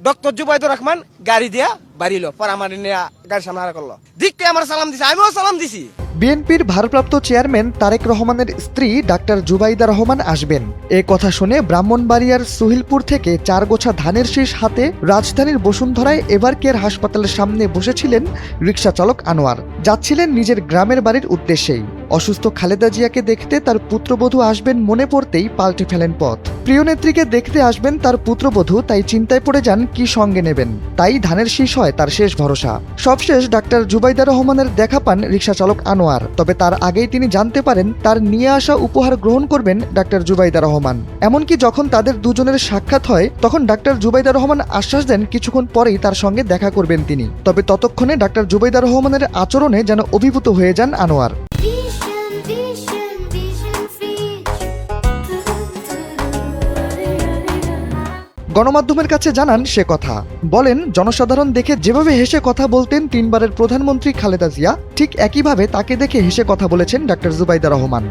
Doctor Zubaidur Rahman গাড়ি দিয়া বাড়িলো, পর আমার নিয়ে গাড়ির সামনে হারা করলো। দেখতে আমার সালাম দিছে, আমিও সালাম দিছি। বিএনপির ভারপ্রাপ্ত চেয়ারম্যান তারেক রহমানের স্ত্রী ডাক্তার জুবাইদা রহমান আসবেন এ কথা শুনে ব্রাহ্মণবাড়িয়ার সুহিলপুর থেকে 4 গোছা ধানের শীষ হাতে রাজধানীর বসুন্ধরায় এভারকেয়ার হাসপাতালের সামনে বসেছিলেন রিকশা চালক আনোয়ার। যাচ্ছিলেন নিজের গ্রামের বাড়ির উদ্দেশ্যেই। অসুস্থ খালেদা জিয়াকে দেখতে তার পুত্রবধূ আসবেন মনে পড়তেই পাল্টে ফেলেন পথ। প্রিয় নেত্রীকে দেখতে আসবেন তার পুত্রবধূ, তাই চিন্তায় পড়ে যান কি সঙ্গে নেবেন। তাই ধানের শীষ হয় তার শেষ ভরসা। সবশেষ ডাক্তার জুবাইদা রহমানের দেখা পান রিকশা চালক আনোয়ার। তবে তার আগেই তিনি জানতে পারেন তার নিয়ে আসা উপহার গ্রহণ করবেন ডাক্তার জুবাইদা রহমান। এমনকি যখন তাদের দুজনের সাক্ষাৎ হয় তখন ডাক্তার জুবাইদা রহমান আশ্বাস দেন কিছুক্ষণ পরেই তার সঙ্গে দেখা করবেন তিনি। তবে ততক্ষণে ডাক্তার জুবাইদা রহমানের আচরণে যেন অভিভূত হয়ে যান আনোয়ার। গণমাধ্যমের কাছে জানান সে কথা। বলেন, জনসাধারণ দেখে যেভাবে হেসে কথা বলতেন 3 বারের প্রধানমন্ত্রী খালেদা জিয়া, ঠিক একইভাবে তাকে দেখে হেসে কথা বলেছেন ডাক্তার জুবাইদা রহমান।